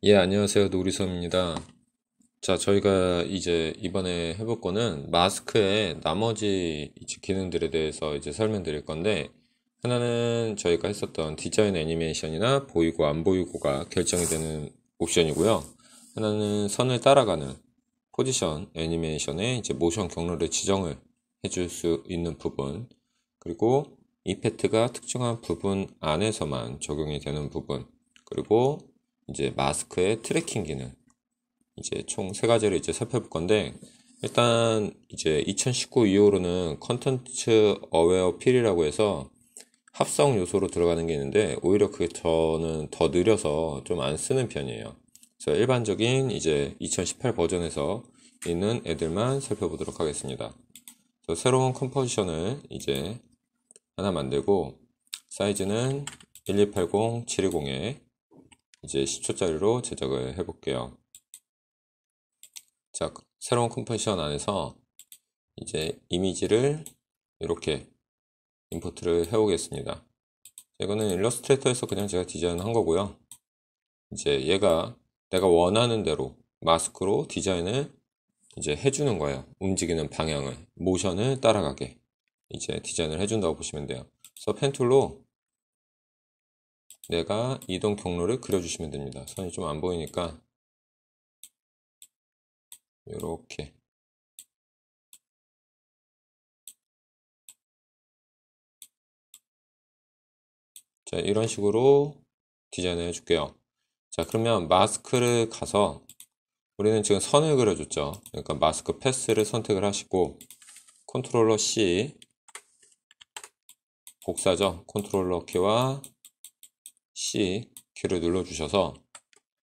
예, 안녕하세요. 노리섬입니다. 자, 저희가 이제 이번에 해볼 거는 마스크의 나머지 이제 기능들에 대해서 이제 설명드릴 건데, 하나는 저희가 했었던 디자인 애니메이션이나 보이고 안 보이고가 결정이 되는 옵션이고요. 하나는 선을 따라가는 포지션 애니메이션의 이제 모션 경로를 지정을 해줄 수 있는 부분, 그리고 이펙트가 특정한 부분 안에서만 적용이 되는 부분, 그리고 이제 마스크의 트래킹 기능, 이제 총 세 가지를 이제 살펴볼 건데, 일단 이제 2019 이후로는 컨텐츠 어웨어 필이라고 해서 합성 요소로 들어가는 게 있는데, 오히려 그게 저는 더 느려서 좀 안 쓰는 편이에요. 그래서 일반적인 이제 2018 버전에서 있는 애들만 살펴보도록 하겠습니다. 그래서 새로운 컴포지션을 이제 하나 만들고, 사이즈는 1280, 720에 이제 10초짜리로 제작을 해볼게요. 자, 새로운 컴포지션 안에서 이제 이미지를 이렇게 임포트를 해오겠습니다. 이거는 일러스트레이터에서 그냥 제가 디자인한 거고요. 이제 얘가 내가 원하는 대로 마스크로 디자인을 이제 해주는 거예요. 움직이는 방향을, 모션을 따라가게 이제 디자인을 해준다고 보시면 돼요. 그래서 펜툴로 내가 이동 경로를 그려주시면 됩니다. 선이 좀 안 보이니까 이렇게. 자, 이런 식으로 디자인을 해줄게요. 자, 그러면 마스크를 가서 우리는 지금 선을 그려줬죠. 그러니까 마스크 패스를 선택을 하시고 컨트롤러 C 복사죠. 컨트롤러 키와 C 키를 눌러주셔서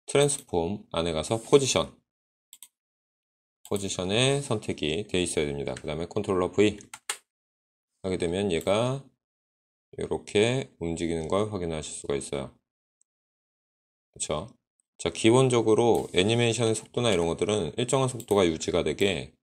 트랜스폼 안에 가서 포지션에 선택이 되어 있어야 됩니다. 그 다음에 컨트롤러 V 하게 되면 얘가 이렇게 움직이는 걸 확인하실 수가 있어요. 그쵸? 자, 기본적으로 애니메이션의 속도나 이런 것들은 일정한 속도가 유지가 되게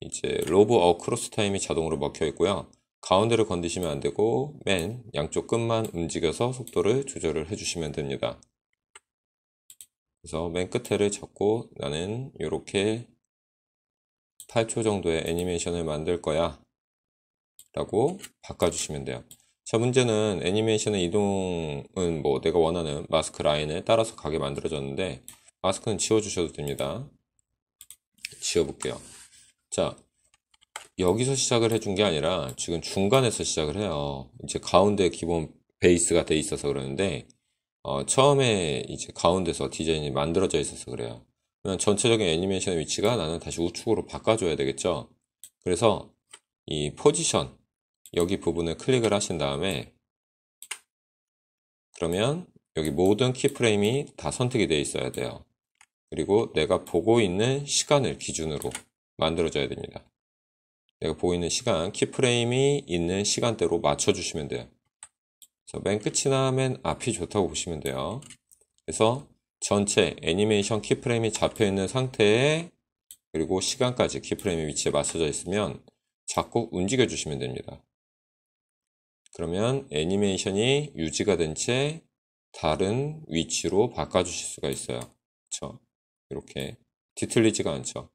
이제 로브 어크로스 타임이 자동으로 먹혀 있고요. 가운데를 건드시면 안 되고 맨 양쪽 끝만 움직여서 속도를 조절을 해주시면 됩니다. 그래서 맨 끝에를 잡고 나는 이렇게 8초 정도의 애니메이션을 만들 거야 라고 바꿔주시면 돼요. 자, 문제는 애니메이션의 이동은 뭐 내가 원하는 마스크 라인에 따라서 가게 만들어졌는데 마스크는 지워주셔도 됩니다. 지워볼게요. 자, 여기서 시작을 해준 게 아니라 지금 중간에서 시작을 해요. 이제 가운데 기본 베이스가 돼 있어서 그러는데 처음에 이제 가운데서 디자인이 만들어져 있어서 그래요. 그러면 전체적인 애니메이션의 위치가 나는 다시 우측으로 바꿔줘야 되겠죠. 그래서 이 포지션 여기 부분을 클릭을 하신 다음에 그러면 여기 모든 키프레임이 다 선택이 되어 있어야 돼요. 그리고 내가 보고 있는 시간을 기준으로 만들어져야 됩니다. 내가 보고 있는 시간, 키프레임이 있는 시간대로 맞춰주시면 돼요. 그래서 맨 끝이나 맨 앞이 좋다고 보시면 돼요. 그래서 전체 애니메이션 키프레임이 잡혀있는 상태에 그리고 시간까지 키프레임의 위치에 맞춰져 있으면 자꾸 움직여 주시면 됩니다. 그러면 애니메이션이 유지가 된 채 다른 위치로 바꿔주실 수가 있어요. 그쵸? 이렇게 뒤틀리지가 않죠.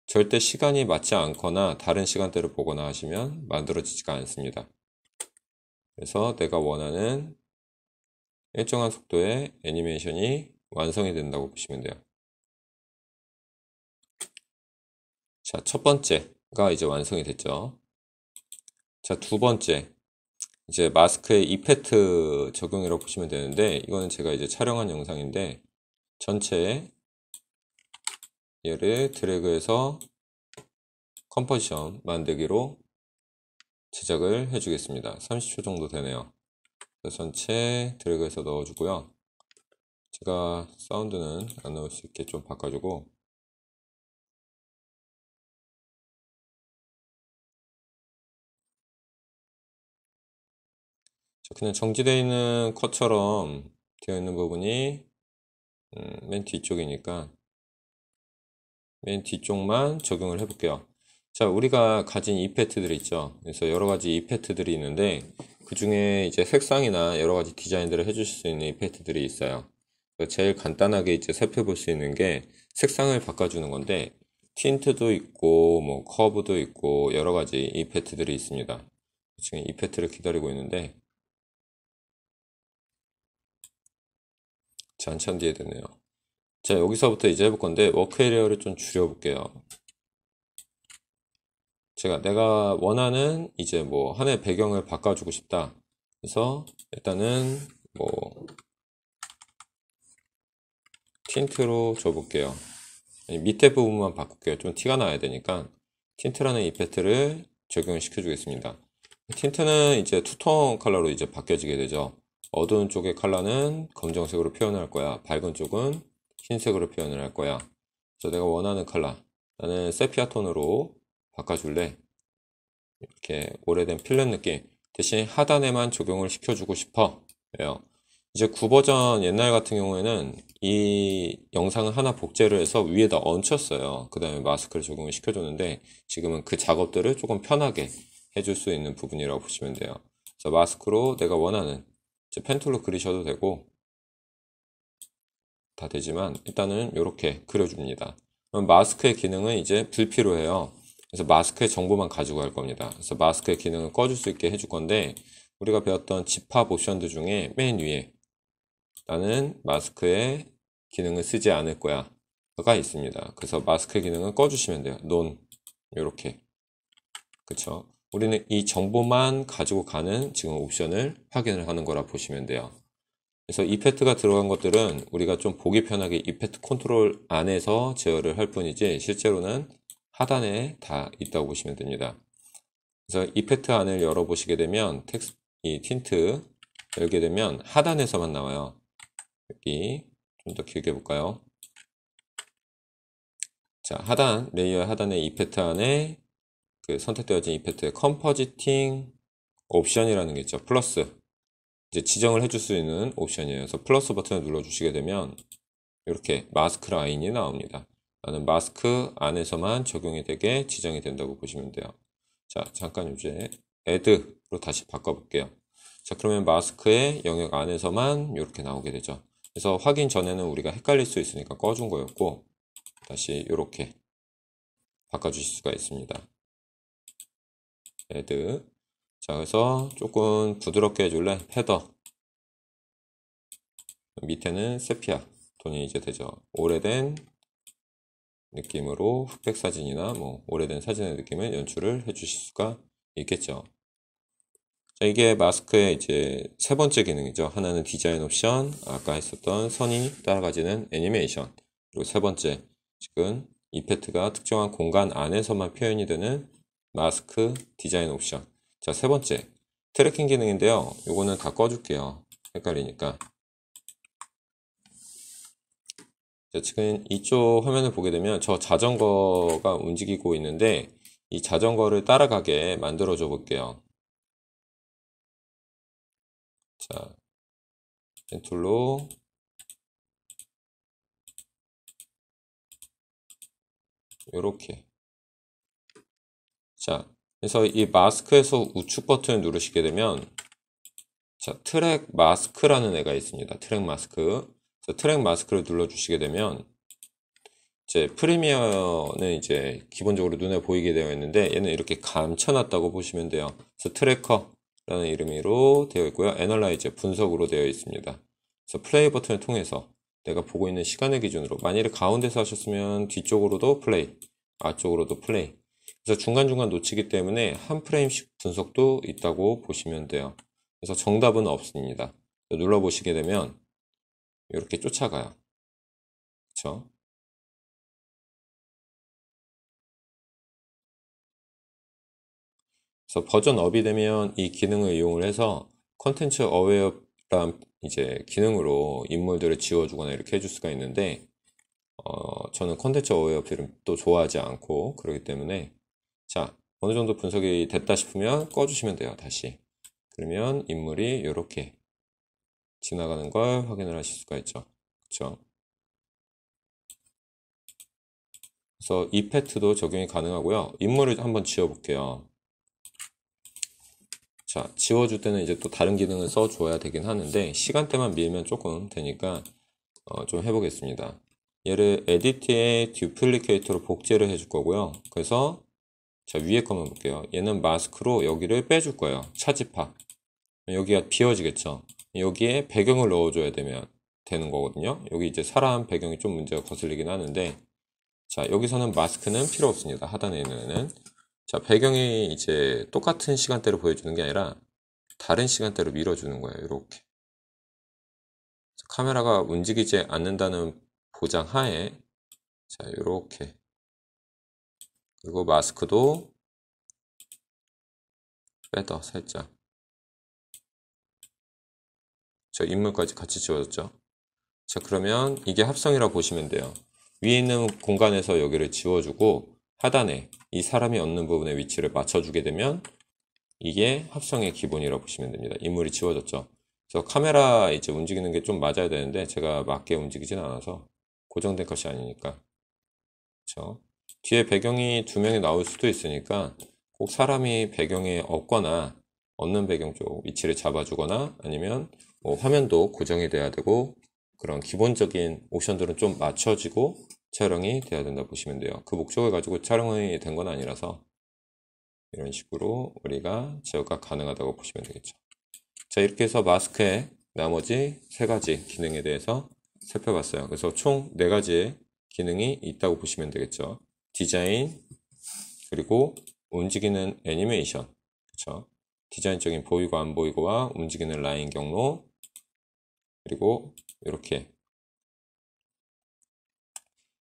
절대 시간이 맞지 않거나 다른 시간대를 보거나 하시면 만들어지지가 않습니다. 그래서 내가 원하는 일정한 속도의 애니메이션이 완성이 된다고 보시면 돼요. 자, 첫 번째가 이제 완성이 됐죠. 자, 두 번째. 이제 마스크의 이펙트 적용이라고 보시면 되는데, 이거는 제가 이제 촬영한 영상인데, 전체에 얘를 드래그해서 컴포지션 만들기로 제작을 해주겠습니다. 30초 정도 되네요. 전체 드래그해서 넣어주고요. 제가 사운드는 안 넣을 수 있게 좀 바꿔주고, 그냥 정지되어 있는 컷처럼 되어 있는 부분이 맨 뒤쪽이니까 맨 뒤쪽만 적용을 해볼게요. 자, 우리가 가진 이펙트들이 있죠. 그래서 여러 가지 이펙트들이 있는데 그 중에 이제 색상이나 여러 가지 디자인들을 해주실 수 있는 이펙트들이 있어요. 제일 간단하게 이제 살펴볼 수 있는 게 색상을 바꿔주는 건데, 틴트도 있고, 뭐, 커브도 있고, 여러 가지 이펙트들이 있습니다. 지금 이펙트를 기다리고 있는데, 자, 한참 뒤에 되네요. 자, 여기서부터 이제 해볼 건데, 워크 에리어를 좀 줄여볼게요. 내가 원하는 이제 뭐, 하나의 배경을 바꿔주고 싶다. 그래서, 일단은, 뭐, 틴트로 줘볼게요. 밑에 부분만 바꿀게요. 좀 티가 나야 되니까 틴트라는 이펙트를 적용을 시켜주겠습니다. 틴트는 이제 투톤 컬러로 이제 바뀌어지게 되죠. 어두운 쪽의 컬러는 검정색으로 표현을 할 거야. 밝은 쪽은 흰색으로 표현을 할 거야. 그래서 내가 원하는 컬러, 나는 세피아 톤으로 바꿔줄래. 이렇게 오래된 필름 느낌 대신 하단에만 적용을 시켜주고 싶어. 예요. 이제 9버전 옛날 같은 경우에는 이 영상을 하나 복제를 해서 위에다 얹혔어요. 그 다음에 마스크를 적용을 시켜줬는데 지금은 그 작업들을 조금 편하게 해줄 수 있는 부분이라고 보시면 돼요. 그래서 마스크로 내가 원하는 펜툴로 그리셔도 되고 다 되지만 일단은 이렇게 그려줍니다. 그럼 마스크의 기능은 이제 불필요해요. 그래서 마스크의 정보만 가지고 갈 겁니다. 그래서 마스크의 기능을 꺼줄 수 있게 해줄 건데 우리가 배웠던 집합 옵션들 중에 맨 위에 나는 마스크의 기능을 쓰지 않을 거야 가 있습니다. 그래서 마스크의 기능을 꺼주시면 돼요. 논 이렇게 그쵸? 우리는 이 정보만 가지고 가는 지금 옵션을 확인을 하는 거라 보시면 돼요. 그래서 이펙트가 들어간 것들은 우리가 좀 보기 편하게 이펙트 컨트롤 안에서 제어를 할 뿐이지 실제로는 하단에 다 있다고 보시면 됩니다. 그래서 이펙트 안을 열어보시게 되면 이 틴트 열게 되면 하단에서만 나와요. 여기 좀 더 길게 볼까요? 자, 하단 레이어 하단의 이펙트 안에 그 선택되어진 이펙트의 컴포지팅 옵션이라는 게 있죠. 플러스 이제 지정을 해줄 수 있는 옵션이에요. 그래서 플러스 버튼을 눌러주시게 되면 이렇게 마스크 라인이 나옵니다. 나는 마스크 안에서만 적용이 되게 지정이 된다고 보시면 돼요. 자, 잠깐 이제 애드로 다시 바꿔볼게요. 자, 그러면 마스크의 영역 안에서만 이렇게 나오게 되죠. 그래서 확인 전에는 우리가 헷갈릴 수 있으니까 꺼준 거였고 다시 이렇게 바꿔주실 수가 있습니다. 애드. 자, 그래서 조금 부드럽게 해줄래? 헤더. 밑에는 세피아 톤이 이제 되죠. 오래된 느낌으로 흑백 사진이나 뭐 오래된 사진의 느낌을 연출을 해주실 수가 있겠죠. 자, 이게 마스크의 이제 세 번째 기능이죠. 하나는 디자인 옵션, 아까 했었던 선이 따라가지는 애니메이션, 그리고 세 번째, 지금 이펙트가 특정한 공간 안에서만 표현이 되는 마스크 디자인 옵션. 자, 세 번째, 트래킹 기능인데요. 요거는 다 꺼줄게요. 헷갈리니까. 자, 지금 이쪽 화면을 보게 되면 저 자전거가 움직이고 있는데 이 자전거를 따라가게 만들어 줘 볼게요. 자, 펜툴로 요렇게. 자, 그래서 이 마스크에서 우측 버튼을 누르시게 되면 자, 트랙 마스크라는 애가 있습니다. 트랙 마스크. 그래서 트랙 마스크를 눌러주시게 되면 이제 프리미어는 이제 기본적으로 눈에 보이게 되어 있는데 얘는 이렇게 감춰놨다고 보시면 돼요. 그래서 트래커라는 이름으로 되어 있고요. 애널라이즈 분석으로 되어 있습니다. 그래서 플레이 버튼을 통해서 내가 보고 있는 시간의 기준으로 만일에 가운데서 하셨으면 뒤쪽으로도 플레이, 앞쪽으로도 플레이. 그래서 중간중간 놓치기 때문에 한 프레임씩 분석도 있다고 보시면 돼요. 그래서 정답은 없습니다. 눌러보시게 되면 이렇게 쫓아가요. 그쵸? 그래서 버전 업이 되면 이 기능을 이용을 해서 컨텐츠 어웨어란 이제 기능으로 인물들을 지워주거나 이렇게 해줄 수가 있는데 저는 컨텐츠 어웨어 필름 또 좋아하지 않고 그러기 때문에 자 어느 정도 분석이 됐다 싶으면 꺼주시면 돼요. 다시 그러면 인물이 이렇게 지나가는 걸 확인을 하실 수가 있죠. 그렇죠? 그래서 이펙트도 적용이 가능하고요. 인물을 한번 지워볼게요. 자, 지워줄 때는 이제 또 다른 기능을 써줘야 되긴 하는데 시간대만 밀면 조금 되니까 좀 해보겠습니다. 얘를 에디트에 듀플리케이터로 복제를 해줄 거고요. 그래서 자, 위에 거만 볼게요. 얘는 마스크로 여기를 빼줄 거예요. 차지파. 여기가 비워지겠죠. 여기에 배경을 넣어줘야 되는 거거든요. 여기 이제 사람 배경이 좀 문제가 거슬리긴 하는데, 자, 여기서는 마스크는 필요 없습니다. 하단에 있는 애는. 자, 배경이 이제 똑같은 시간대로 보여주는 게 아니라 다른 시간대로 밀어주는 거예요. 이렇게. 카메라가 움직이지 않는다는 보장 하에, 자, 이렇게. 그리고 마스크도 빼더 살짝. 저 인물까지 같이 지워졌죠. 자, 그러면 이게 합성이라고 보시면 돼요. 위에 있는 공간에서 여기를 지워주고 하단에 이 사람이 얻는 부분의 위치를 맞춰주게 되면 이게 합성의 기본이라고 보시면 됩니다. 인물이 지워졌죠. 그래서 카메라 이제 움직이는 게 좀 맞아야 되는데 제가 맞게 움직이진 않아서 고정된 것이 아니니까. 그렇죠? 뒤에 배경이 두 명이 나올 수도 있으니까 꼭 사람이 배경에 없거나 없는 배경 쪽 위치를 잡아주거나 아니면 뭐 화면도 고정이 돼야 되고 그런 기본적인 옵션들은 좀 맞춰지고 촬영이 돼야 된다 보시면 돼요. 그 목적을 가지고 촬영이 된 건 아니라서 이런 식으로 우리가 제어가 가능하다고 보시면 되겠죠. 자, 이렇게 해서 마스크의 나머지 세 가지 기능에 대해서 살펴봤어요. 그래서 총 네 가지의 기능이 있다고 보시면 되겠죠. 디자인, 그리고 움직이는 애니메이션, 그쵸? 디자인적인 보이고 안 보이고와 움직이는 라인 경로, 그리고 이렇게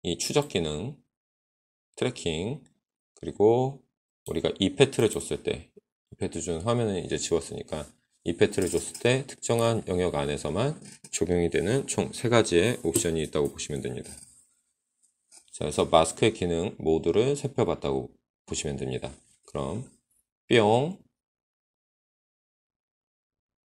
이 추적 기능, 트래킹, 그리고 우리가 이펙트를 줬을 때, 이펙트 준 화면은 이제 지웠으니까 이펙트를 줬을 때 특정한 영역 안에서만 적용이 되는 총 세 가지의 옵션이 있다고 보시면 됩니다. 자, 그래서 마스크의 기능 모두를 살펴봤다고 보시면 됩니다. 그럼 뿅!